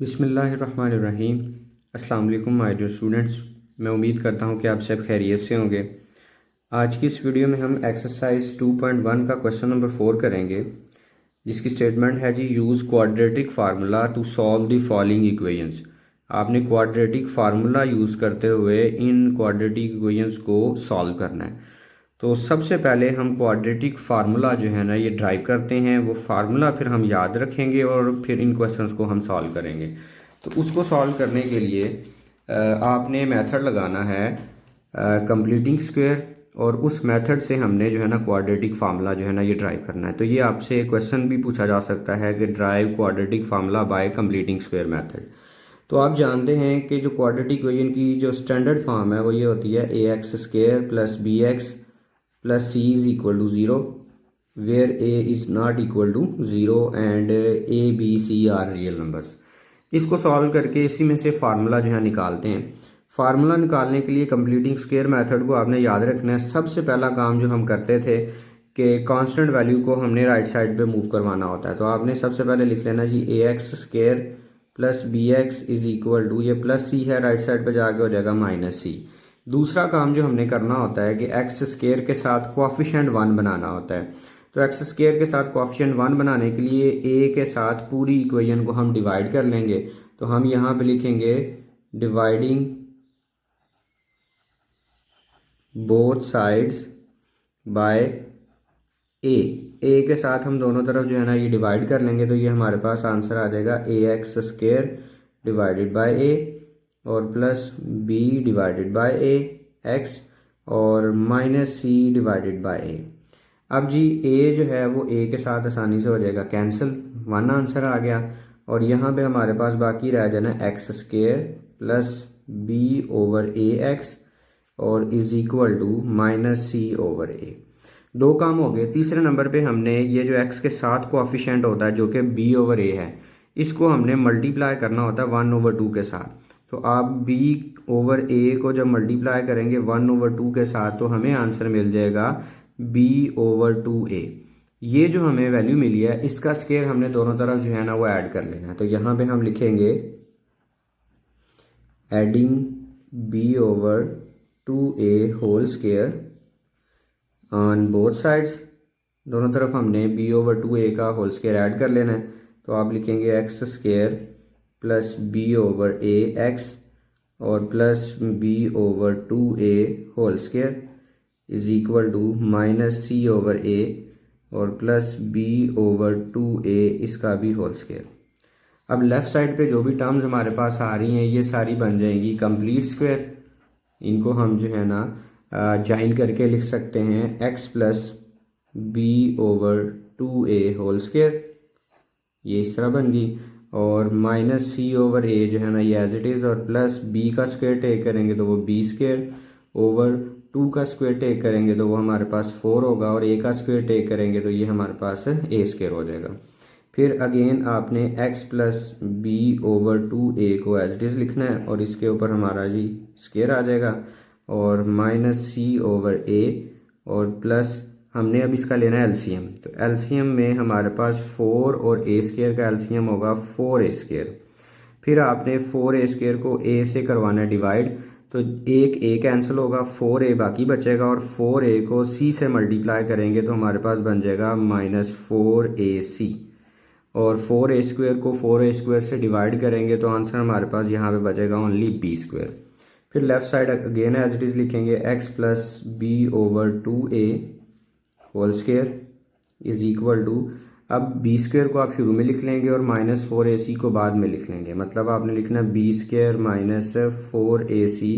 बिस्मिल्लाहिर्रहमानिर्रहीम। अस्सलाम वालेकुम माय डियर स्टूडेंट्स। मैं उम्मीद करता हूँ कि आप सब खैरियत से होंगे। आज की इस वीडियो में हम एक्सरसाइज 2.1 का क्वेश्चन नंबर 4 करेंगे, जिसकी स्टेटमेंट है जी use quadratic formula to solve the following equations. आपने क्वाड्रेटिक फार्मूला यूज़ करते हुए इन क्वाड्रेटिक इक्वेशंस को सॉल्व करना है। तो सबसे पहले हम क्वाड्रेटिक फार्मूला जो है ना ये ड्राइव करते हैं, वो फार्मूला फिर हम याद रखेंगे और फिर इन क्वेश्चंस को हम सॉल्व करेंगे। तो उसको सॉल्व करने के लिए आपने मेथड लगाना है कंप्लीटिंग स्क्वायर, और उस मेथड से हमने जो है ना क्वाड्रेटिक फार्मूला जो है ना ये ड्राइव करना है। तो ये आपसे क्वेश्चन भी पूछा जा सकता है कि drive quadratic formula by completing square method. तो आप जानते हैं कि जो क्वाड्रेटिक इक्वेशन की जो स्टैंडर्ड फॉर्म है वो ये होती है a x square plus b x plus c is equal to zero, where a is not equal to zero and a b c are real numbers. इसको सॉल्व करके इसी में से फार्मूला जो है निकालते हैं। फार्मूला निकालने के लिए कंप्लीटिंग स्क्वायर मेथड को आपने याद रखना है। सबसे पहला काम जो हम करते थे कि कांस्टेंट वैल्यू को हमने राइट साइड पे मूव करवाना होता है। तो आपने सबसे पहले लिख लेना जी a x square plus b x is equal to, ये प्लस सी है, राइट साइड पे जाके हो जाएगा माइनस सी। दूसरा काम जो हमने करना होता है कि एक्स स्क्वायर के साथ कोएफिशिएंट 1 बनाना होता है। तो एक्स स्क्वायर के साथ कोएफिशिएंट 1 बनाने के लिए ए के साथ पूरी इक्वेशन को हम डिवाइड कर लेंगे। तो हम यहाँ पे लिखेंगे डिवाइडिंग बोथ साइड्स बाय ए के साथ हम दोनों तरफ जो है ना ये डिवाइड कर लेंगे। तो ये हमारे पास आंसर आ जाएगा a x square divided by a और plus b divided by a x और minus c divided by a. अब जी ए जो है वो ए के साथ आसानी से हो जाएगा कैंसिल, 1 आंसर आ गया। और यहाँ पे हमारे पास बाकी रह जाना x square plus b over a x और is equal to minus c over a. 2 काम हो गए। तीसरे नंबर पे हमने ये जो एक्स के साथ कोएफिशिएंट होता है जो कि बी ओवर ए है, इसको हमने मल्टीप्लाई करना होता है 1/2 के साथ। तो आप b ओवर a को जब मल्टीप्लाई करेंगे 1/2 के साथ तो हमें आंसर मिल जाएगा b ओवर 2a। ये जो हमें वैल्यू मिली है इसका स्क्वायर हमने दोनों तरफ जो है ना वो ऐड कर लेना है। तो यहाँ पे हम लिखेंगे adding b over 2a whole square on both sides. दोनों तरफ हमने b ओवर 2a का होल स्क्वायर ऐड कर लेना है। तो आप लिखेंगे x square plus b over a x और plus b over 2a whole square is equal to minus c over a और प्लस बी ओवर 2a इसका भी होल स्क्वायर। अब लेफ़्ट साइड पे जो भी टर्म्स हमारे पास आ रही हैं ये सारी बन जाएंगी कंप्लीट स्क्वायर। इनको हम जो है ना ज्वाइन करके लिख सकते हैं x plus b over 2a whole square, ये इस तरह बन गई। और माइनस सी ओवर ए जो है ना ये एज इट इज़, और प्लस बी का स्क्वायर टेक करेंगे तो वो बी स्क्वायर ओवर 2 का स्क्वायर टेक करेंगे तो वो हमारे पास 4 होगा, और ए का स्क्वायर टेक करेंगे तो ये हमारे पास ए स्क्वायर हो जाएगा। फिर अगेन आपने x plus b over 2a को एज इट इज़ लिखना है और इसके ऊपर हमारा जी स्क्वायर आ जाएगा और माइनस सी ओवर ए और प्लस हमने अब इसका लेना है एलसीएम। तो एलसीएम में हमारे पास 4 और ए स्क्वायर का एलसीएम होगा 4a स्क्वायर। फिर आपने 4a स्क्वायर को a से करवाना है डिवाइड, तो एक a कैंसिल होगा, 4a बाकी बचेगा और 4a को c से मल्टीप्लाई करेंगे तो हमारे पास बन जाएगा माइनस 4ac। और 4a स्क्वायर को 4a स्क्वायर से डिवाइड करेंगे तो आंसर हमारे पास यहाँ पे बचेगा ओनली b स्क्वायर। फिर left side again as it is लिखेंगे x plus b over 2a whole square is equal to, अब बी स्क्वायर को आप शुरू में लिख लेंगे और माइनस 4ac को बाद में लिख लेंगे। मतलब आपने लिखना b square minus 4ac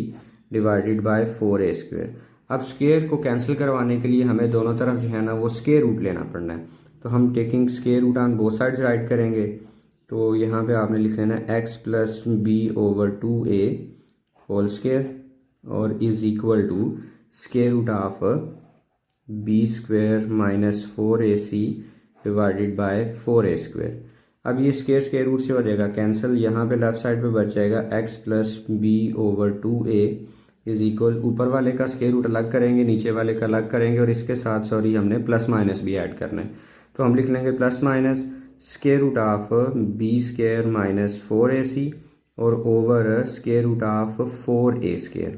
divided by 4a square. अब स्क्वायर को कैंसिल करवाने के लिए हमें दोनों तरफ जो है ना वो स्क्वायर रूट लेना पड़ना है। तो हम taking square root on both sides right करेंगे। तो यहाँ पे आपने लिख लेना x plus b over 2a whole square और is equal to square root of b square minus 4ac divided by 4a square. अब ये स्क्वायर रूट से हो जाएगा कैंसिल, यहाँ पे लेफ्ट साइड पे बच जाएगा x plus b over 2a is equal, ऊपर वाले का स्क्वायर रूट अलग करेंगे नीचे वाले का अलग करेंगे और इसके साथ हमने प्लस माइनस भी ऐड करना है। तो हम लिख लेंगे plus minus square root of b square minus 4ac और over square root of 4a²।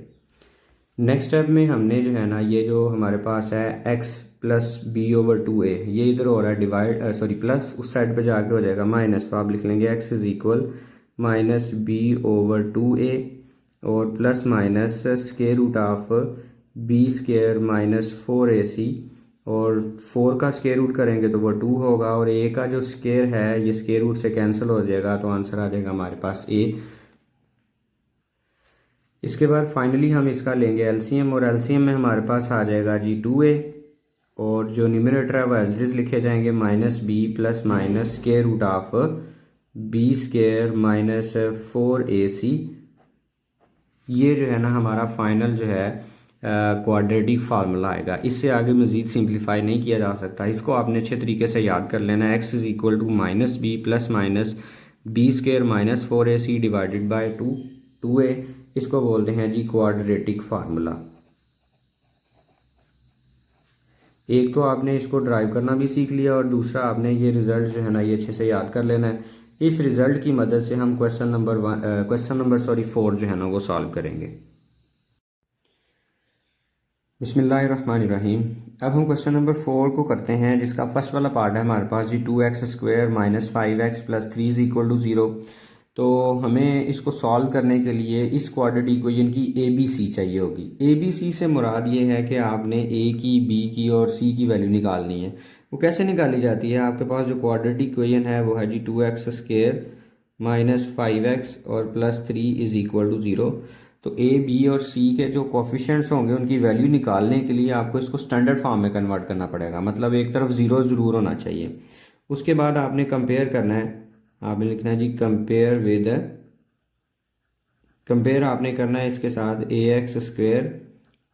Next step में हमने जो है ना ये जो हमारे पास है x plus b over 2a, ये इधर हो रहा है डिवाइड प्लस उस साइड पे जाके हो जाएगा माइनस, तो आप लिख लेंगे x is equal minus b over 2a और plus minus square root of b square minus 4ac और 4 का स्क्वायर रूट करेंगे तो वो 2 होगा और a का जो स्क्वायर है ये स्क्वायर रूट से कैंसिल हो जाएगा, तो आंसर आ जाएगा हमारे पास a। इसके बाद फाइनली हम इसका लेंगे एलसीएम और एलसीएम में हमारे पास आ जाएगा जी 2a और जो न्यूमरेटर है वो एज इट इज लिखे जाएंगे minus b plus minus square root of b square minus 4ac। ये जो है ना हमारा फाइनल जो है क्वाड्रेटिक फार्मूला आएगा। इससे आगे मज़ीद सिंप्लीफाई नहीं किया जा सकता। इसको आपने अच्छे तरीके से याद कर लेना है। x is equal to minus b plus minus b square minus 4ac divided by 2a। इसको बोलते हैं जी क्वाड्रेटिक फार्मूला। एक तो आपने इसको ड्राइव करना भी सीख लिया और दूसरा आपने ये रिज़ल्ट जो है ना ये अच्छे से याद कर लेना है। इस रिज़ल्ट की मदद से हम क्वेश्चन नंबर 4 जो है ना वो सॉल्व करेंगे। बिस्मिल्लाहिर्रहमानिर्रहीम। अब हम क्वेश्चन नंबर 4 को करते हैं, जिसका फर्स्ट वाला पार्ट है हमारे पास जी 2x square minus 5x plus 3 is equal to 0। तो हमें इसको सॉल्व करने के लिए इस क्वाड्रेटिक इक्वेशन की ABC चाहिए होगी। ABC से मुराद ये है कि आपने A की, B की और C की वैल्यू निकालनी है। वो कैसे निकाली जाती है? आपके पास जो क्वाड्रेटिक इक्वेशन है वो है जी 2x स्क्वायर माइनस 5x और प्लस 3 इज इक्वल टू 0। तो A, B और C के जो कोफिशिएंट्स होंगे उनकी वैल्यू निकालने के लिए आपको इसको स्टैंडर्ड फॉर्म में कन्वर्ट करना पड़ेगा, मतलब एक तरफ ज़ीरो ज़रूर होना चाहिए। उसके बाद आपने कंपेयर करना है, आपने लिखना है जी कंपेयर आपने करना है इसके साथ ax square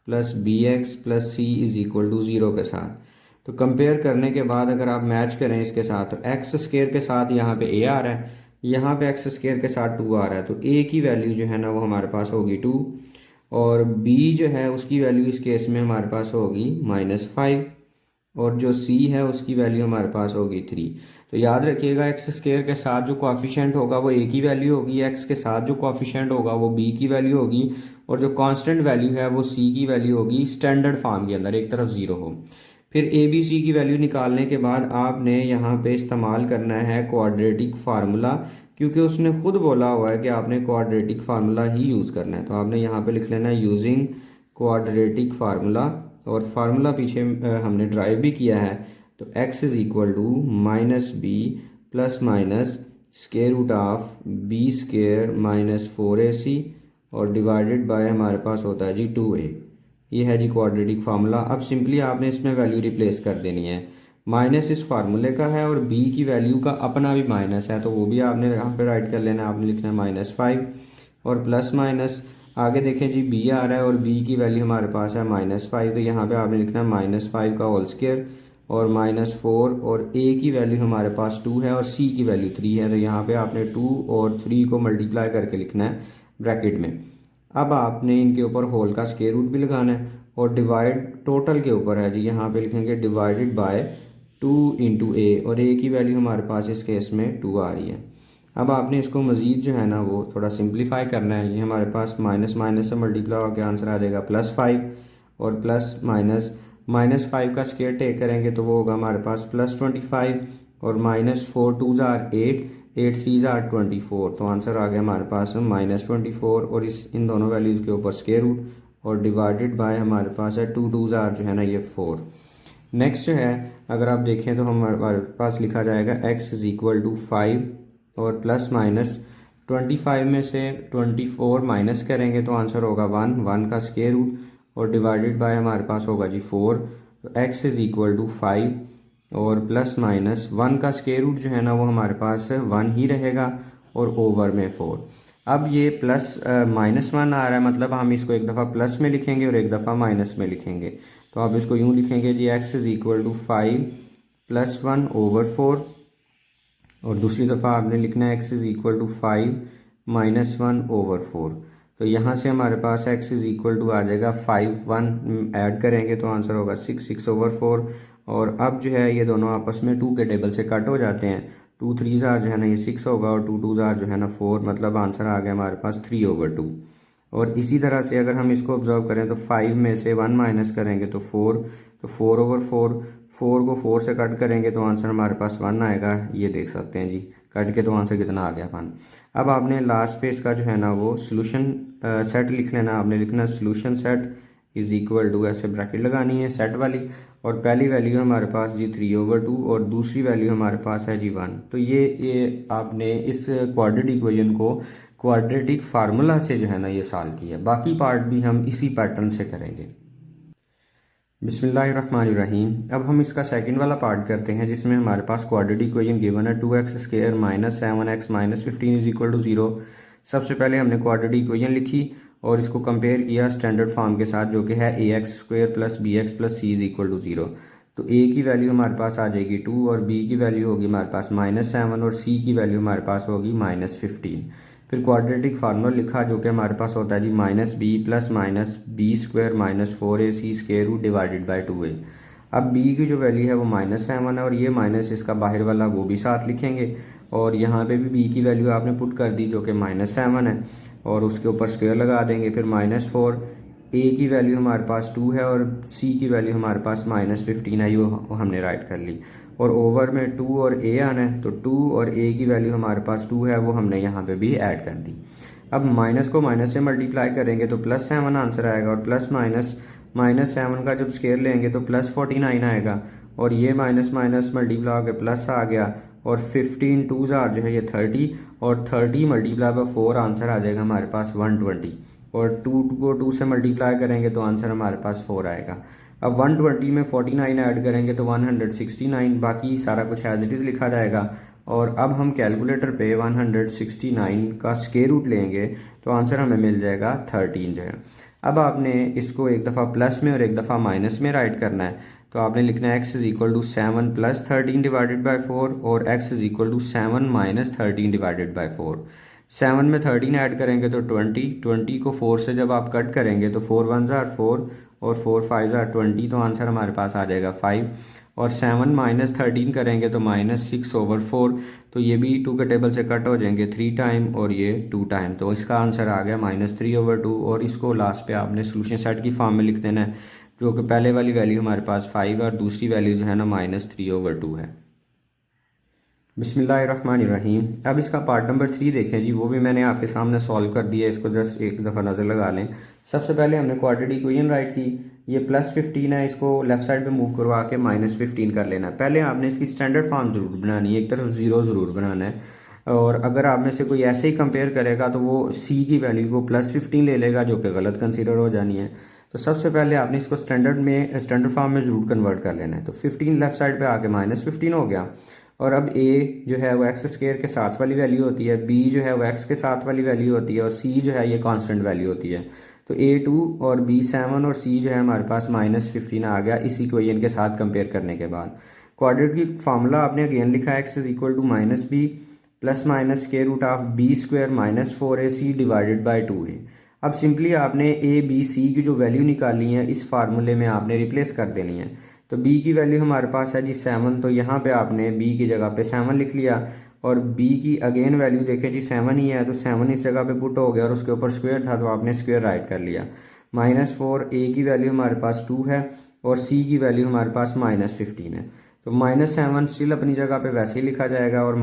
plus bx plus c is equal to 0 के साथ। तो कंपेयर करने के बाद अगर आप मैच करें इसके साथ तो एक्स स्क्वेयर के साथ यहाँ पे a आ रहा है, यहाँ पे एक्स स्क्वेयर के साथ 2 आ रहा है, तो a की वैल्यू जो है ना वो हमारे पास होगी 2 और b जो है उसकी वैल्यू इस केस में हमारे पास होगी -5 और जो c है उसकी वैल्यू हमारे पास होगी 3। तो याद रखिएगा एक्स स्क्वेयर के साथ जो कोएफिशिएंट होगा वो a की वैल्यू होगी, एक्स के साथ जो कोएफिशिएंट होगा वो b की वैल्यू होगी और जो कांस्टेंट वैल्यू है वो c की वैल्यू होगी स्टैंडर्ड फॉर्म के अंदर, एक तरफ 0 हो। फिर a b c की वैल्यू निकालने के बाद आपने यहाँ पे इस्तेमाल करना है क्वाड्रेटिक फार्मूला, क्योंकि उसने खुद बोला हुआ है कि आपने क्वाड्रेटिक फार्मूला ही यूज़ करना है। तो आपने यहाँ पे लिख लेना है यूजिंग क्वाड्रेटिक फार्मूला और फार्मूला पीछे हमने ड्राइव भी किया है। तो x is equal to minus b plus minus square root of b square minus 4ac और डिवाइडेड बाय हमारे पास होता है जी 2a। ये है जी क्वाड्रेटिक फार्मूला। अब सिंपली आपने इसमें वैल्यू रिप्लेस कर देनी है। माइनस इस फार्मूले का है और b की वैल्यू का अपना भी माइनस है, तो वो भी आपने यहाँ पे राइट कर लेना है। आपने लिखना है -5 और प्लस माइनस आगे देखें जी b आ रहा है और b की वैल्यू हमारे पास है -5, तो यहाँ पे आपने लिखना है -5 का होल स्क्वायर और -4 और a की वैल्यू हमारे पास 2 है और c की वैल्यू 3 है, तो यहाँ पे आपने 2 और 3 को मल्टीप्लाई करके लिखना है ब्रैकेट में। अब आपने इनके ऊपर होल का स्क्वायर रूट भी लगाना है और डिवाइड टोटल के ऊपर है जी, यहाँ पे लिखेंगे डिवाइडेड बाय 2 इंटू a और a की वैल्यू हमारे पास इस केस में 2 आ रही है। अब आपने इसको मज़ीद जो है ना वो थोड़ा सिंप्लीफाई करना है। ये हमारे पास माइनस माइनस से मल्टीप्लाई होकर आंसर आ जाएगा +5 और प्लस माइनस -5 का स्क्वायर टेक करेंगे तो वो होगा हमारे पास +25 और -4 2 जार 8 8 3 जार 24, तो आंसर आ गया हमारे पास -24 और इन दोनों वैल्यूज़ के ऊपर स्क्वायर रूट और डिवाइडेड बाय हमारे पास है 2 2 जार जो है ना ये 4। नेक्स्ट जो है अगर आप देखें तो हमारे पास लिखा जाएगा x इज इक्वल टू 5 और प्लस माइनस 25 में से 24 माइनस करेंगे तो आंसर होगा 1 का स्क्वायर रूट और डिवाइडेड बाय हमारे पास होगा जी 4। तो x इज इक्वल टू 5 और प्लस माइनस 1 का स्क्वायर रूट जो है ना वो हमारे पास 1 ही रहेगा और ओवर में 4। अब ये प्लस -1 आ रहा है, मतलब हम इसको एक दफ़ा प्लस में लिखेंगे और एक दफ़ा माइनस में लिखेंगे। तो आप इसको यूँ लिखेंगे जी x is equal to 5 + 1 over 4 और दूसरी दफ़ा आपने लिखना है x is equal to 5 - 1 over 4। तो यहाँ से हमारे पास x इज इक्वल टू आ जाएगा 5 1 ऐड करेंगे तो आंसर होगा 6 6 ओवर 4। और अब जो है ये दोनों आपस में 2 के टेबल से कट हो जाते हैं टू थ्री ज़ार जो है ना ये 6 होगा और टू ज़ार जो है ना 4, मतलब आंसर आ गया हमारे पास 3/2। और इसी तरह से अगर हम इसको ऑब्जर्व करें तो 5 में से 1 माइनस करेंगे तो 4, तो 4/4, 4 को 4 से कट करेंगे तो आंसर हमारे पास 1 आएगा। ये देख सकते हैं जी, कट के तो आंसर कितना आ गया 1। अब आपने लास्ट पे इसका जो है ना वो सोल्यूशन सेट लिख लेना। आपने लिखना solution set is equal to, ऐसे ब्रैकेट लगानी है सेट वाली, और पहली वैल्यू हमारे पास जी 3/2 और दूसरी वैल्यू हमारे पास है जी 1। तो ये आपने इस क्वाड्रेटिक इक्वेशन को क्वाड्रेटिक फार्मूला से जो है ना ये सॉल्व किया। बाकी पार्ट भी हम इसी पैटर्न से करेंगे। बिस्मिल्लाहिर्रहमानिर्रहीम। अब हम इसका सेकंड वाला पार्ट करते हैं जिसमें हमारे पास क्वाड्रेटिक इक्वेशन गिवन है 2x² - 7x - 15 = 0। सबसे पहले हमने क्वाड्रेटिक इक्वेशन लिखी और इसको कंपेयर किया स्टैंडर्ड फॉर्म के साथ जो कि है ax² + bx + c = 0। तो a की वैल्यू हमारे पास आ जाएगी 2 और b की वैल्यू होगी हमारे पास -7 और c की वैल्यू हमारे पास होगी -15। फिर क्वाड्रेटिक फार्मूला लिखा जो कि हमारे पास होता है जी -b + -b² - 4ac² divided by 2a। अब b की जो वैल्यू है वो -7 है और ये माइनस इसका बाहर वाला वो भी साथ लिखेंगे, और यहाँ पे भी b की वैल्यू आपने पुट कर दी जो कि -7 है और उसके ऊपर स्क्वायर लगा देंगे। फिर -4, a की वैल्यू हमारे पास 2 है और c की वैल्यू हमारे पास -15 है, ये हमने राइट कर ली। और ओवर में 2 और a आना है तो 2 और a की वैल्यू हमारे पास 2 है, वो हमने यहाँ पे भी ऐड कर दी। अब माइनस को माइनस से मल्टीप्लाई करेंगे तो +7 आंसर आएगा, और प्लस माइनस -7 का जब स्केयर लेंगे तो +49 आएगा, और ये माइनस माइनस मल्टीप्लाई होकर प्लस आ गया, और 15 2 ज़ार जो है ये 30, और 30 मल्टीप्लाई बाय 4 आंसर आ जाएगा हमारे पास 120, और 2 को 2 से मल्टीप्लाई करेंगे तो आंसर हमारे पास 4 आएगा। अब 120 में 49 ऐड करेंगे तो 169, बाकी सारा कुछ एज इट इज़ लिखा जाएगा। और अब हम कैलकुलेटर पे 169 का स्क्वायर रूट लेंगे तो आंसर हमें मिल जाएगा 13 जो है। अब आपने इसको एक दफ़ा प्लस में और एक दफ़ा माइनस में राइट करना है, तो आपने लिखना है x = 7 + 13 डिवाइडेड बाई 4 और x = 7 - 13 डिवाइडेड बाई 4। 7 में 13 ऐड करेंगे तो 20 को 4 से जब आप कट करेंगे तो 4 1 ज़ार 4 और 4 5 ज़ार 20, तो आंसर हमारे पास आ जाएगा 5। और 7 - 13 करेंगे तो -6/4, तो ये भी 2 के टेबल से कट हो जाएंगे 3 टाइम और ये 2 टाइम, तो इसका आंसर आ गया -3/2। और इसको लास्ट पे आपने सोल्यूशन सेट की फॉर्म में लिख देना है, जो कि पहले वाली वैल्यू हमारे पास 5 है और दूसरी वैल्यू जो है ना -3/2 है। बिस्मिल्लाहिर्रहमानिर्रहीम। अब इसका पार्ट नंबर 3 देखें जी, वो भी मैंने आपके सामने सॉल्व कर दिया, इसको जस्ट एक दफ़ा नज़र लगा लें। सबसे पहले हमने क्वाड्रेटिक इक्वेशन राइट की, ये +15 है, इसको लेफ्ट साइड पे मूव करवा के -15 कर लेना है। पहले आपने इसकी स्टैंडर्ड फॉर्म ज़रूर बनानी है, एक तरफ 0 ज़रूर बनाना है, और अगर आप में से कोई ऐसे ही कंपेयर करेगा तो वो c की वैल्यू को +15 ले लेगा, जो कि गलत कंसीडर हो जानी है। तो सबसे पहले आपने इसको स्टैंडर्ड फॉर्म में ज़रूर कन्वर्ट कर लेना है। तो 15 लेफ्ट साइड पे आके -15 हो गया, और अब a जो है वो x² के साथ वाली वैल्यू होती है, b जो है वो x के साथ वाली वैल्यू होती है, और c जो है ये कांस्टेंट वैल्यू होती है। तो a 2 और b 7 और c जो है हमारे पास -15 आ गया इस इक्वेशन के साथ कंपेयर करने के बाद। क्वाड्रेटिक फार्मूला आपने अगेन लिखा है x = -b ± b² - 4ac divided by 2a। अब सिंपली आपने a b c की जो वैल्यू निकाली है इस फार्मूले में आपने रिप्लेस कर देनी है। तो b की वैल्यू हमारे पास है जी 7, तो यहाँ पे आपने b की जगह पे 7 लिख लिया, और b की अगेन वैल्यू देखें जी 7 ही है, तो 7 इस जगह पे पुट हो गया और उसके ऊपर स्क्वायर था तो आपने स्क्वायर राइट कर लिया। -4, a की वैल्यू हमारे पास 2 है और c की वैल्यू हमारे पास -15 है, तो -7 स्टिल अपनी जगह पे वैसे ही लिखा जाएगा, और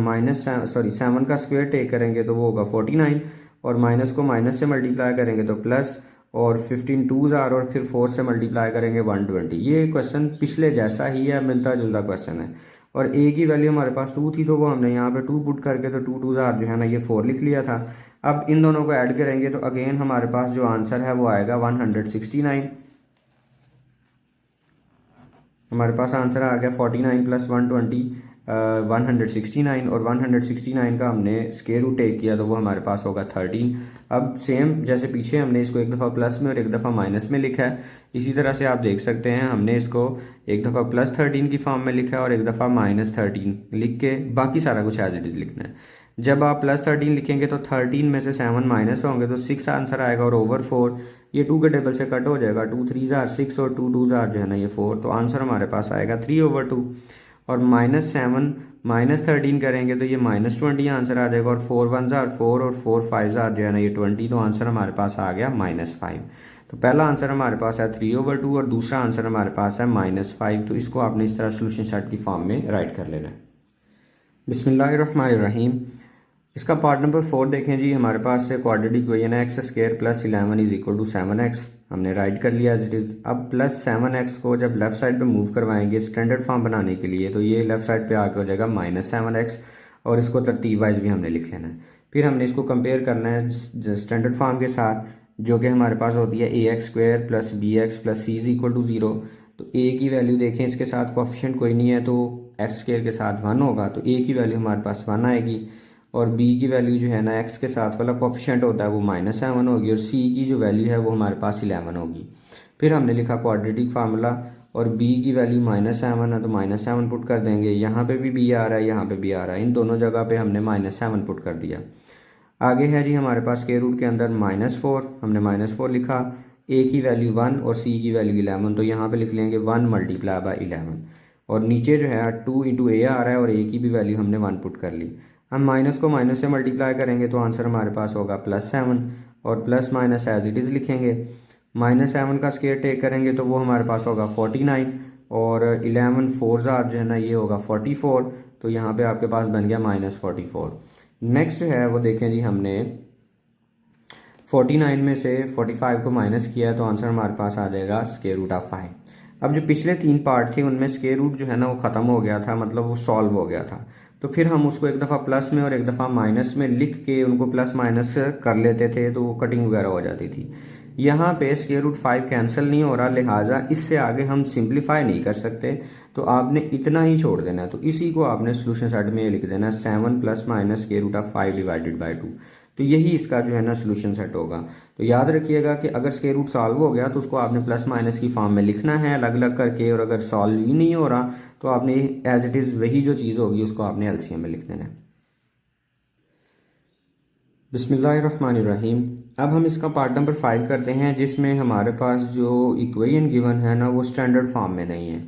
7 का स्क्वायर टेक करेंगे तो वो होगा 49, और माइनस को माइनस से मल्टीप्लाई करेंगे तो प्लस, और 15 2 ज़ार और फिर 4 से मल्टीप्लाई करेंगे 120। ये क्वेश्चन पिछले जैसा ही है, मिलता जुलता क्वेश्चन है। और a की वैल्यू हमारे पास 2 थी तो वो हमने यहाँ पे 2 पुट करके तो 2 2 ज़ार जो है ना ये 4 लिख लिया था। अब इन दोनों को ऐड करेंगे तो अगेन हमारे पास जो आंसर है वो आएगा 169। हमारे पास आंसर आ गया 49 + 120 169, और 169 का हमने स्क्वायर रूट टेक किया तो वो हमारे पास होगा 13। अब सेम जैसे पीछे हमने इसको एक दफ़ा प्लस में और एक दफ़ा माइनस में लिखा है, इसी तरह से आप देख सकते हैं हमने इसको एक दफ़ा +13 की फॉर्म में लिखा है और एक दफ़ा -13 लिख के बाकी सारा कुछ एज इट इज़ लिखना है। जब आप +13 लिखेंगे तो 13 में से 7 माइनस होंगे तो 6 आंसर आएगा, और ओवर 4 ये 2 के टेबल से कट हो जाएगा, 2 3 ज़ार 6 और 2 2 ज़ार जो है ना ये 4, तो आंसर हमारे पास आएगा 3/2। और -7 -13 करेंगे तो ये -20 आंसर आ जाएगा, और 4 1 जार 4 और 4 5 जार जो है ना ये 20, तो आंसर हमारे पास आ गया -5। तो पहला आंसर हमारे पास है 3/2 और दूसरा आंसर हमारे पास है -5। तो इसको आपने इस तरह सोल्यूशन सेट की फॉर्म में राइट कर लेना है। बिस्मिल्लाहिर्रहमानिर्रहीम। इसका पार्ट नंबर 4 देखें जी। हमारे पास से क्वाड्रेटिक इक्वेशन है x² + 11 = 7x, हमने राइट कर लिया एज इट इज़। अब +7x को जब लेफ्ट साइड पे मूव करवाएंगे स्टैंडर्ड फॉर्म बनाने के लिए, तो ये लेफ्ट साइड पे आके हो जाएगा -7x, और इसको तरतीब वाइज भी हमने लिख लेना है। फिर हमने इसको कंपेयर करना है स्टैंडर्ड फॉर्म के साथ, जो कि हमारे पास होती है ax² + bx + c = 0। तो a की वैल्यू देखें, इसके साथ कोएफिशिएंट कोई नहीं है तो x² के साथ 1 होगा, तो a की वैल्यू हमारे पास 1 आएगी, और b की वैल्यू जो है ना x के साथ वाला कोएफिशिएंट होता है वो -7 होगी, और c की जो वैल्यू है वो हमारे पास 11 होगी। फिर हमने लिखा क्वाड्रेटिक फार्मूला, और b की वैल्यू -7 है तो -7 पुट कर देंगे। यहाँ पे भी b आ रहा है, यहाँ पे भी आ रहा है, इन दोनों जगह पे हमने -7 पुट कर दिया। आगे है जी हमारे पास स्क्वायर रूट के अंदर -4, हमने -4 लिखा, a की वैल्यू 1 और c की वैल्यू 11, तो यहाँ पे लिख लेंगे 1 × 11, और नीचे जो है 2 × a आ रहा है, और a की भी वैल्यू हमने 1 पुट कर ली। हम माइनस को माइनस से मल्टीप्लाई करेंगे तो आंसर हमारे पास होगा +7, और plus minus as it is लिखेंगे। -7 का स्क्वायर टेक करेंगे तो वो हमारे पास होगा 49, और 11 4 जार जो है ना ये होगा 44, तो यहाँ पे आपके पास बन गया -44। नेक्स्ट जो है वो देखें जी, हमने 49 में से 45 को माइनस किया है तो आंसर हमारे पास आ जाएगा √5। अब जो पिछले 3 पार्ट थे उनमें स्क्वायर रूट जो है ना वो ख़त्म हो गया था, मतलब वो सॉल्व हो गया था, तो फिर हम उसको एक दफ़ा प्लस में और एक दफ़ा माइनस में लिख के उनको प्लस माइनस कर लेते थे, तो वो कटिंग वगैरह हो जाती थी। यहाँ पे √5 कैंसिल नहीं हो रहा, लिहाजा इससे आगे हम सिंप्लीफाई नहीं कर सकते, तो आपने इतना ही छोड़ देना है। तो इसी को आपने सोल्यूशन सेट में लिख देना है 7 ± √5 / 2। तो यही इसका जो है ना सोल्यूशन सेट होगा। तो याद रखिएगा कि अगर स्क्वायर रूट सॉल्व हो गया तो उसको आपने प्लस माइनस की फॉर्म में लिखना है अलग अलग करके, और अगर सॉल्व ही नहीं हो रहा तो आपने एज इट इज़ वही जो चीज़ होगी उसको आपने एलसीएम में लिख देना है। बिस्मिल्लाहिर्रहमानिर्रहीम। अब हम इसका पार्ट नंबर 5 करते हैं, जिसमें हमारे पास जो इक्वेशन गिवन है ना वो स्टैंडर्ड फॉर्म में नहीं है।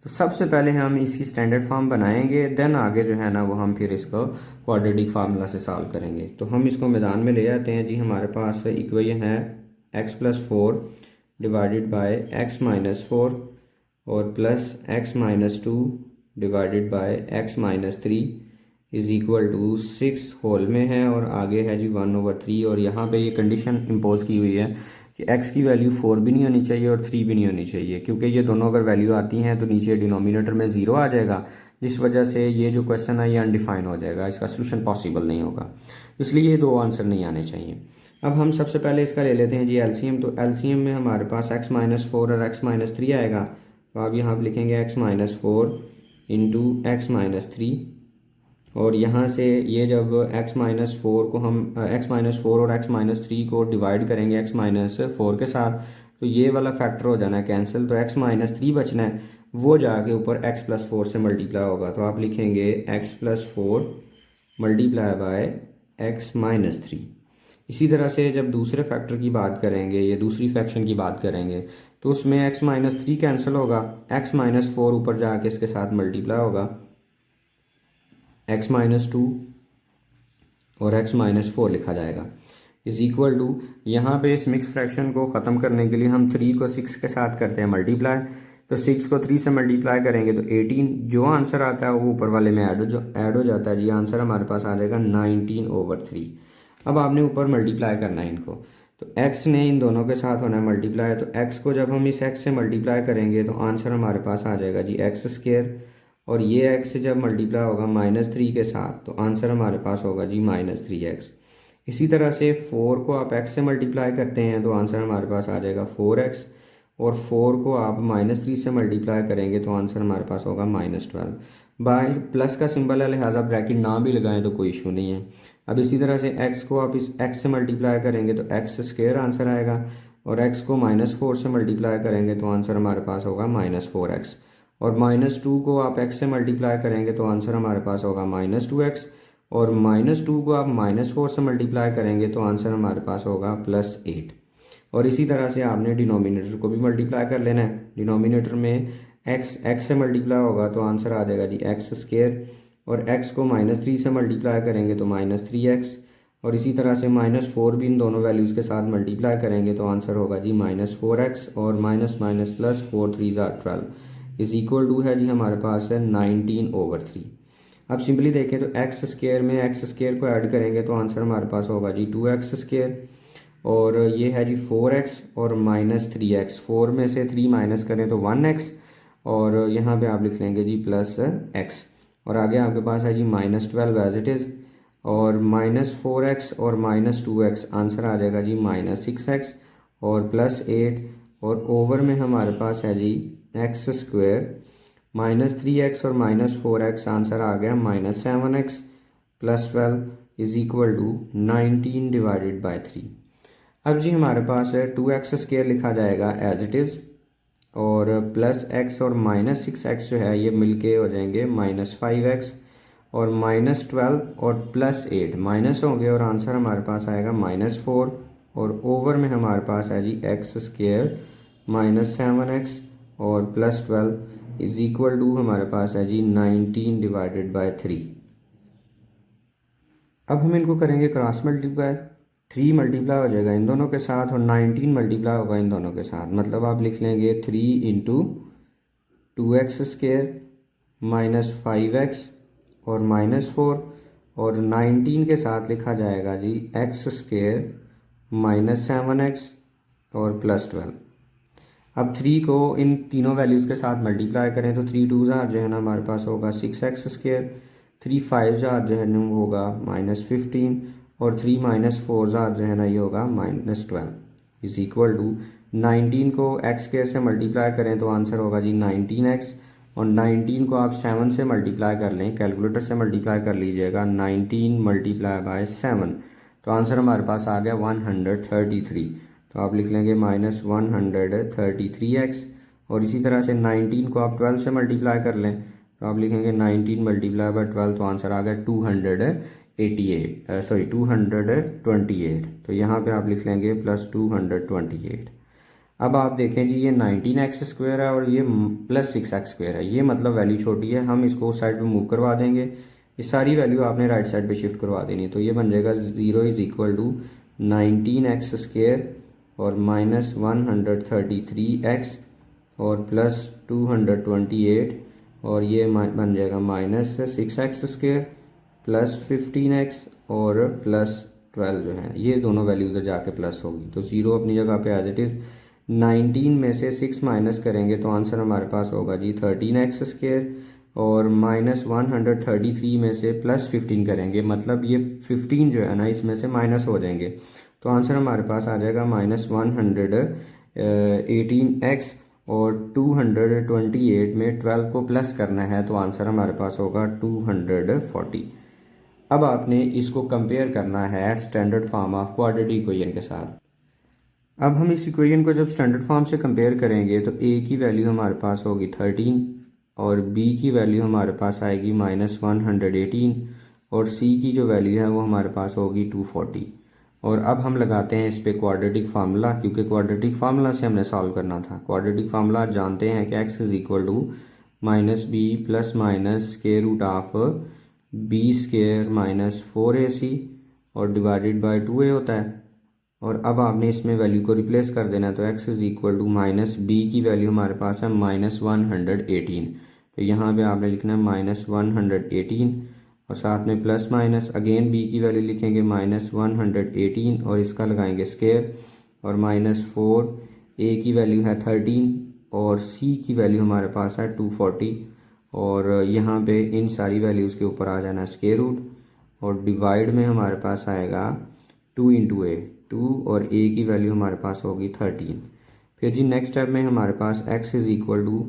तो सबसे पहले हम इसकी स्टैंडर्ड फॉर्म बनाएंगे, देन आगे जो है ना वो हम फिर इसको क्वाड्रेटिक फार्मूला से सॉल्व करेंगे। तो हम इसको मैदान में ले आते हैं जी। हमारे पास इक्वेशन है x+4 डिवाइडेड बाय x-4 और plus x-2 divided by x-3 =6 whole में है, और आगे है जी 1/3, और यहाँ पे ये कंडीशन इम्पोज की हुई है कि x की वैल्यू 4 भी नहीं होनी चाहिए और 3 भी नहीं होनी चाहिए, क्योंकि ये दोनों अगर वैल्यू आती हैं तो नीचे डिनोमिनेटर में 0 आ जाएगा, जिस वजह से ये जो क्वेश्चन है ये अनडिफाइन हो जाएगा, इसका सोल्यूशन पॉसिबल नहीं होगा, इसलिए ये 2 आंसर नहीं आने चाहिए। अब हम सबसे पहले इसका ले लेते हैं जी एलसीएम। तो एलसीएम में हमारे पास x-4 और x-3 आएगा, तो आप यहाँ पर लिखेंगे x-4 × x-3, और यहाँ से ये जब x-4 को हम x-4 और x-3 को डिवाइड करेंगे x-4 के साथ, तो ये वाला फैक्टर हो जाना है कैंसिल, तो x-3 बचना है, वो जाके ऊपर x+4 से मल्टीप्लाई होगा, तो आप लिखेंगे x+4 × x-3। इसी तरह से जब दूसरे फैक्टर की बात करेंगे, ये दूसरी फ्रैक्शन की बात करेंगे, तो उसमें x-3 कैंसिल होगा, x-4 ऊपर जाके इसके साथ मल्टीप्लाई होगा, x-2 और x-4 लिखा जाएगा =, यहाँ पे इस मिक्स फ्रैक्शन को ख़त्म करने के लिए हम 3 को 6 के साथ करते हैं मल्टीप्लाई, तो 6 को 3 से मल्टीप्लाई करेंगे तो 18, जो आंसर आता है वो ऊपर वाले में ऐड हो जाता है जी, आंसर हमारे पास आ जाएगा 19/3। अब आपने ऊपर मल्टीप्लाई करना है इनको, तो x ने इन दोनों के साथ होना है मल्टीप्लाई, तो x को जब हम इस x से मल्टीप्लाई करेंगे तो आंसर हमारे पास आ जाएगा जी x², और ये x से जब मल्टीप्लाई होगा -3 के साथ तो आंसर हमारे पास होगा जी -3x। इसी तरह से 4 को आप x से मल्टीप्लाई करते हैं तो आंसर हमारे पास आ जाएगा 4x, और 4 को आप -3 से मल्टीप्लाई करेंगे तो आंसर हमारे पास होगा -12। बाय प्लस का सिंबल है, लिहाजा ब्रैकेट ना भी लगाएं तो कोई इशू नहीं है। अब इसी तरह से x को आप इस x से मल्टीप्लाई करेंगे तो x² आंसर आएगा, और x को -4 से मल्टीप्लाई करेंगे तो आंसर हमारे पास होगा -4x, और -2 को आप x से मल्टीप्लाई करेंगे तो आंसर हमारे पास होगा -2x, और -2 को आप -4 से मल्टीप्लाई करेंगे तो आंसर हमारे पास होगा +8। और इसी तरह से आपने डिनोमिनेटर को भी मल्टीप्लाई कर लेना है। डिनोमिनेटर में x से मल्टीप्लाई होगा तो आंसर आ जाएगा जी x², और x को -3 से मल्टीप्लाई करेंगे तो -3x, और इसी तरह से -4 भी इन दोनों वैल्यूज़ के साथ मल्टीप्लाई करेंगे तो आंसर होगा जी -4x, और minus minus plus 4 3 12 is equal to है जी हमारे पास है 19/3। अब सिंपली देखें तो एक्स स्क्वायर में एक्स स्क्वायर को ऐड करेंगे तो आंसर हमारे पास होगा जी 2x², और ये है जी 4x और -3x, 4 में से 3 माइनस करें तो 1x, और यहाँ पे आप लिख लेंगे जी +x, और आगे आपके पास है जी -12 एज इट इज़, और -4x और -2x आंसर आ जाएगा जी -6x, और +8, और ओवर में हमारे पास है जी x², -3x और -4x आंसर आ गया -7x, +12 इज इक्वल टू 19/3। अब जी हमारे पास है 2x² लिखा जाएगा एज इट इज़, और +x और -6x जो है ये मिलके हो जाएंगे -5x, और -12 और +8 माइनस होंगे और आंसर हमारे पास आएगा -4, और ओवर में हमारे पास है जी x² -7x और +12 इज इक्वल टू हमारे पास है जी 19/3। अब हम इनको करेंगे क्रॉस मल्टीप्लाई, 3 मल्टीप्लाई हो जाएगा इन दोनों के साथ और 19 मल्टीप्लाई होगा इन दोनों के साथ, मतलब आप लिख लेंगे 3 × 2x² -5x और -4, और 19 के साथ लिखा जाएगा जी x² -7x और +12। अब 3 को इन तीनों वैल्यूज़ के साथ मल्टीप्लाई करें तो 3 2 जो है ना हमारे पास होगा 6x², 3 5 जो है ना होगा -15, और 3 -4 जो है ना ये होगा -12 इज इक्वल टू 19 को x² से मल्टीप्लाई करें तो आंसर होगा जी 19x, और 19 को आप 7 से मल्टीप्लाई कर लें, कैलकुलेटर से मल्टीप्लाई कर लीजिएगा, 19 × 7 तो आंसर हमारे पास आ गया 133, तो आप लिख लेंगे -133x, और इसी तरह से 19 को आप 12 से मल्टीप्लाई कर लें तो आप लिखेंगे 19 × 12 तो आंसर आ गया 228, तो यहाँ पे आप लिख लेंगे +228। अब आप देखें जी ये 19x² है और ये +6x² है, ये मतलब वैल्यू छोटी है, हम इसको उस साइड पे मूव करवा देंगे, ये सारी वैल्यू आपने राइट साइड पे शिफ्ट करवा देनी, तो ये बन जाएगा 0 इज इक्वल टू 19x² और -133x और +228, और ये बन जाएगा -6x² +15x और +12 जो है ये दोनों वैल्यू उधर जाके प्लस होगी, तो 0 अपनी जगह पे एज इट इज़। 19 में से 6 माइनस करेंगे तो आंसर हमारे पास होगा जी 13x², और -133 में से +15 करेंगे, मतलब ये 15 जो है ना इसमें से माइनस हो जाएंगे, तो आंसर हमारे पास आ जाएगा -118x, और 228 में 12 को प्लस करना है तो आंसर हमारे पास होगा 240। अब आपने इसको कंपेयर करना है standard form of quadratic equation के साथ। अब हम इस इक्वेशन को जब स्टैंडर्ड फॉर्म से कंपेयर करेंगे तो a की वैल्यू हमारे पास होगी 13, और b की वैल्यू हमारे पास आएगी -118, और c की जो वैल्यू है वो हमारे पास होगी 240। और अब हम लगाते हैं इस पे क्वाड्रेटिक फार्मूला, क्योंकि क्वाड्रेटिक फार्मूला से हमने सॉल्व करना था। क्वाड्रेटिक फार्मूला जानते हैं कि x is equal to -b plus minus square root of b² -4ac और डिवाइडेड बाय 2a होता है, और अब आपने इसमें वैल्यू को रिप्लेस कर देना है, तो x is equal to -b की वैल्यू हमारे पास है -118, तो यहाँ पे आपने लिखना है -118, और साथ में प्लस माइनस अगेन b की वैल्यू लिखेंगे -118 और इसका लगाएंगे स्क्वायर, और -4, a की वैल्यू है 13 और c की वैल्यू हमारे पास है 240, और यहाँ पे इन सारी वैल्यूज़ के ऊपर आ जाना स्क्वायर रूट, और डिवाइड में हमारे पास आएगा 2 × a, 2 और a की वैल्यू हमारे पास होगी 13। फिर जी नेक्स्ट स्टेप में हमारे पास x is equal to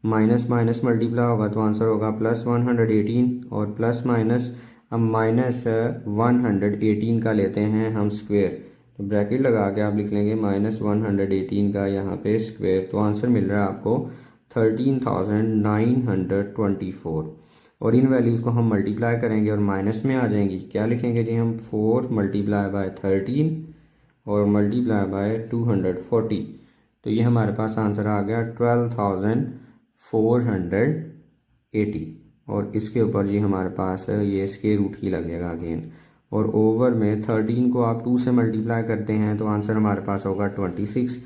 minus minus multiply होगा तो आंसर होगा +118, और प्लस माइनस अब -118 का लेते हैं हम स्क्वायर, तो ब्रैकेट लगा के आप लिख लेंगे -118 का यहाँ पे स्क्वायर, तो आंसर मिल रहा है आपको 13,924, और इन वैल्यूज़ को हम मल्टीप्लाई करेंगे और माइनस में आ जाएंगी, क्या लिखेंगे जी हम 4 × 13 और मल्टीप्लाई बाय 240, तो ये हमारे पास आंसर आ गया 12,480, और इसके ऊपर जी हमारे पास ये स्क्वायर रूट ही लगेगा अगेन, और ओवर में 13 को आप 2 से मल्टीप्लाई करते हैं तो आंसर हमारे पास होगा 26।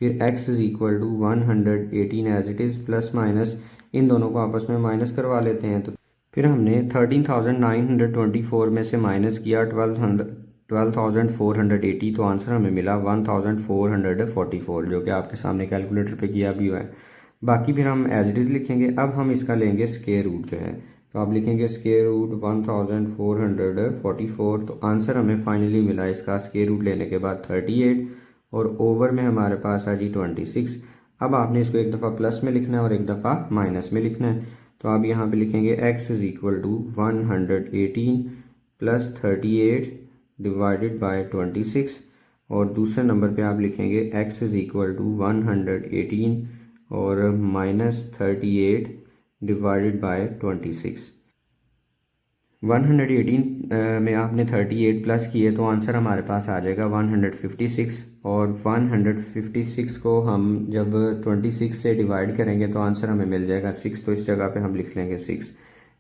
फिर x is equal to 118 as it is, plus minus इन दोनों को आपस में माइनस करवा लेते हैं। तो फिर हमने 13,924 में से माइनस किया 12,480, तो आंसर हमें मिला 1,444, जो कि आपके सामने कैलकुलेटर पे किया भी हुआ है। बाकी फिर हम एज इट इज़ लिखेंगे। अब हम इसका लेंगे स्क्वायर रूट जो है, तो आप लिखेंगे स्क्वायर रूट 1,444, तो आंसर हमें फाइनली मिला इसका स्क्वायर रूट लेने के बाद 38, और ओवर में हमारे पास आ जी 26। अब आपने इसको एक दफ़ा प्लस में लिखना है और एक दफ़ा माइनस में लिखना है। तो आप यहाँ पे लिखेंगे x is equal to 118 plus 38 divided by 26, और दूसरे नंबर पे आप लिखेंगे x इज़ इक्वल टू 118 और माइनस 38 डिवाइडेड बाय 26। 118 में आपने 38 प्लस किए तो आंसर हमारे पास आ जाएगा 156, और 156 को हम जब 26 से डिवाइड करेंगे तो आंसर हमें मिल जाएगा 6, तो इस जगह पे हम लिख लेंगे 6।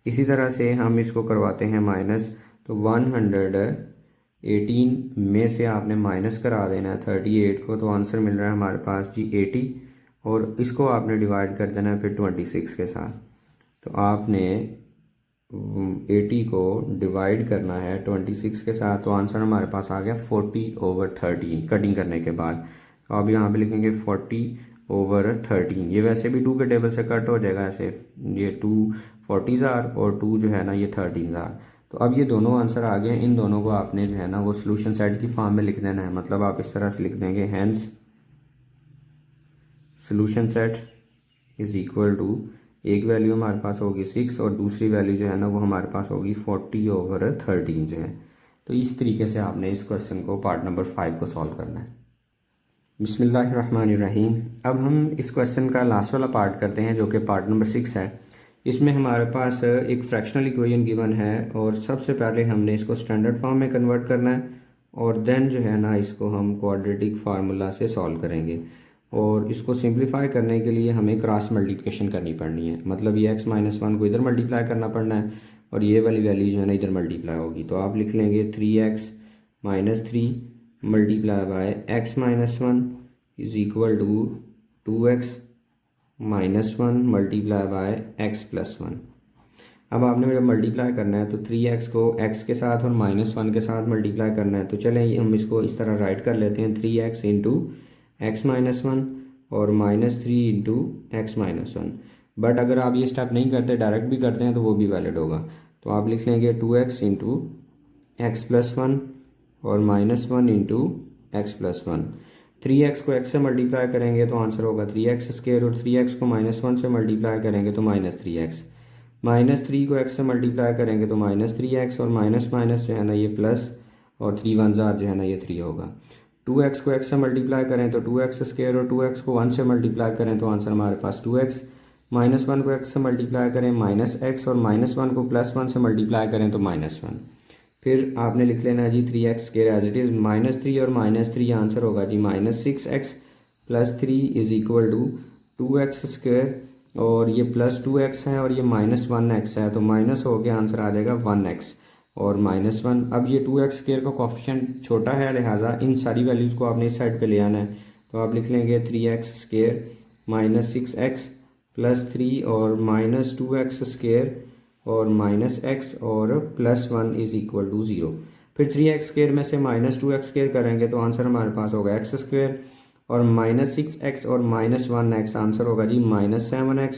इसी तरह से हम इसको करवाते हैं माइनस, तो 118 में से आपने माइनस करा देना है 38 को, तो आंसर मिल रहा है हमारे पास जी 80, और इसको आपने डिवाइड कर देना है फिर 26 के साथ। तो आपने 80 को डिवाइड करना है 26 के साथ, तो आंसर हमारे पास आ गया 40/13 कटिंग करने के बाद। तो अब यहाँ पे लिखेंगे 40/13, ये वैसे भी 2 के टेबल से कट हो जाएगा ऐसे, ये 2 40,000 और 2 जो है ना ये 13,000। तो अब ये दोनों आंसर आ गए, इन दोनों को आपने जो है ना वो सोल्यूशन सेट की फॉर्म में लिख देना है। मतलब आप इस तरह से लिख देंगे, hence solution set is equal to, एक वैल्यू हमारे पास होगी 6 और दूसरी वैल्यू जो है ना वो हमारे पास होगी 40/13 जो है। तो इस तरीके से आपने इस क्वेश्चन को पार्ट नंबर 5 को सॉल्व करना है। बिस्मिल्लाहिर्रहमानिर्रहीम। अब हम इस क्वेश्चन का लास्ट वाला पार्ट करते हैं जो कि पार्ट नंबर 6 है। इसमें हमारे पास एक फ्रैक्शनल इक्वेशन गिवन है, और सबसे पहले हमने इसको स्टैंडर्ड फॉर्म में कन्वर्ट करना है, और देन जो है ना इसको हम क्वाड्रेटिक फार्मूला से सॉल्व करेंगे। और इसको सिंप्लीफाई करने के लिए हमें क्रॉस मल्टीप्लिकेशन करनी पड़नी है, मतलब ये x-1 को इधर मल्टीप्लाई करना पड़ना है और ये वाली वैल्यू जो है ना इधर मल्टीप्लाई होगी। तो आप लिख लेंगे 3x-3 multiply by x-1 is equal to 2x-1 multiply by x+1। अब आपने जब मल्टीप्लाई करना है तो 3x को x के साथ और -1 के साथ मल्टीप्लाई करना है। तो चलें हम इसको इस तरह राइट कर लेते हैं, 3x इंटू x-1 और -3 इंटू x-1। बट अगर आप ये स्टेप नहीं करते, डायरेक्ट भी करते हैं तो वो भी वैलिड होगा। तो आप लिख लेंगे 2x इंटू x+1 और -1 इंटू x+1। 3x को x से मल्टीप्लाई करेंगे तो आंसर होगा 3x², और 3x को -1 से मल्टीप्लाई करेंगे तो -3x। -3 को x से मल्टीप्लाई करेंगे तो -3x, और माइनस माइनस जो है ना ये प्लस, और 3 1 जो है ना ये 3 होगा। 2x को x से मल्टीप्लाई करें तो 2x², और 2x को 1 से मल्टीप्लाई करें तो आंसर हमारे पास 2x। -1 को x से मल्टीप्लाई करें -x, और -1 को +1 से मल्टीप्लाई करें तो -1। फिर आपने लिख लेना है जी 3x² एज इट इज़, -3 और -3 आंसर होगा जी -6x + 3 is equal to 2x², और ये +2x है और ये -1x है, तो माइनस हो गया, आंसर आ जाएगा 1x और -1। अब ये 2x² का कोफिशिएंट छोटा है, लिहाजा इन सारी वैल्यूज़ को आपने इस साइड पे ले आना है। तो आप लिख लेंगे 3x² -6x + 3 और -2x² और -x और +1 इज़ इक्वल टू 0। फिर 3x² में से -2x² करेंगे तो आंसर हमारे पास होगा x², और -6x और -1x आंसर होगा जी -7x,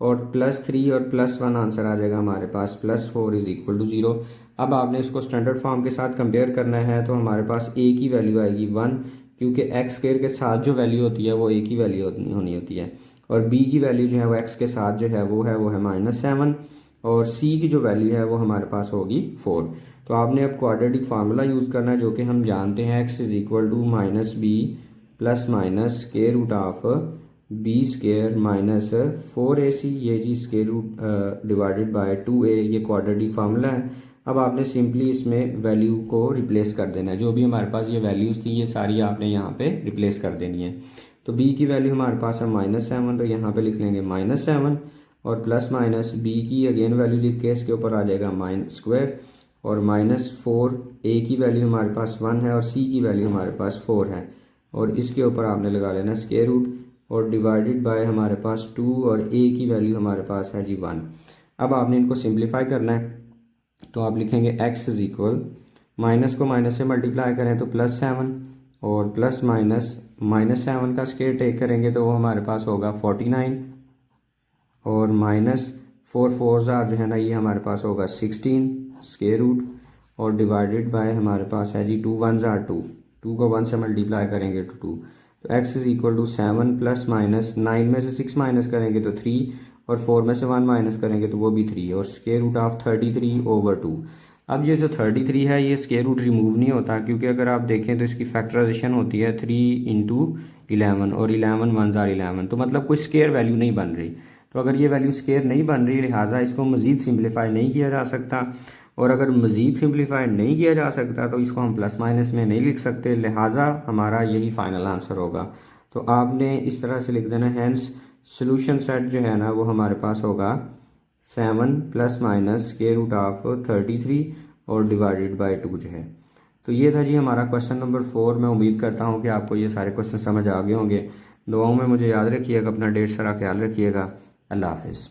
और +3 और +1 आंसर आ जाएगा हमारे पास +4 इज़ इक्वल टू 0। अब आपने इसको स्टैंडर्ड फॉर्म के साथ कंपेयर करना है, तो हमारे पास a की वैल्यू आएगी 1, क्योंकि x² के साथ जो वैल्यू होती है वो a की वैल्यू होनी होती है, और b की वैल्यू जो है वो x के साथ जो है वो है -7, और c की जो वैल्यू है वो हमारे पास होगी 4। तो आपने अब क्वाड्रेटिक फार्मूला यूज़ करना है, जो कि हम जानते हैं x is equal to -b plus minus square root of b² minus 4ac, ये जी square root divided by 2a, ये क्वाड्रेटिक फार्मूला है। अब आपने सिंपली इसमें वैल्यू को रिप्लेस कर देना है, जो भी हमारे पास ये वैल्यूज़ थी ये सारी आपने यहाँ पे रिप्लेस कर देनी है। तो b की वैल्यू हमारे पास है -7, तो यहाँ पे लिख लेंगे -7, और प्लस माइनस बी की अगेन वैल्यू लिख के इसके ऊपर आ जाएगा -स्क्वायर, और -4 ए की वैल्यू हमारे पास 1 है और सी की वैल्यू हमारे पास 4 है, और इसके ऊपर आपने लगा लेना स्क्वायर रूट, और डिवाइडेड बाय हमारे पास 2 और ए की वैल्यू हमारे पास है जी 1। अब आपने इनको सिंप्लीफाई करना है, तो आप लिखेंगे x इज इक्वल, माइनस को माइनस से मल्टीप्लाई करें तो +7, और प्लस माइनस -7 का स्क्वायर टेक करेंगे तो वो हमारे पास होगा 49, और -4 जो है ना ये हमारे पास होगा 16 स्क्वायर रूट, और डिवाइडेड बाय हमारे पास है जी 2 1 2, 2 को 1 से मल्टीप्लाई करेंगे तो 2, तो x is equal to 7 plus minus 9 में से 6 माइनस करेंगे तो 3, और 4 में से 1 माइनस करेंगे तो वो भी 3, और स्क्वायर रूट ऑफ 33/2। अब ये जो 33 है ये स्क्वायर रूट रिमूव नहीं होता, क्योंकि अगर आप देखें तो इसकी फैक्टराइजेशन होती है 3 × 11, और 11 1 11, तो मतलब कोई स्क्वायर वैल्यू नहीं बन रही। तो अगर ये वैल्यू स्क्वायर नहीं बन रही, लिहाजा इसको मज़ीद सिंप्लीफाई नहीं किया जा सकता, और अगर मज़ीद सिंप्लीफाई नहीं किया जा सकता तो इसको हम प्लस माइनस में नहीं लिख सकते, लिहाजा हमारा यही फाइनल आंसर होगा। तो आपने इस तरह से लिख देना, हैंस सोल्यूशन सेट जो है ना वो हमारे पास होगा 7 plus minus square root of 33 और डिवाइडेड बाय 2 जो है। तो ये था जी हमारा क्वेश्चन नंबर 4। मैं उम्मीद करता हूँ कि आपको ये सारे क्वेश्चन समझ आ गए होंगे। दुआओं में मुझे याद रखिएगा, अपना ढेर सारा ख्याल रखिएगा। अल्लाह हाफिज़।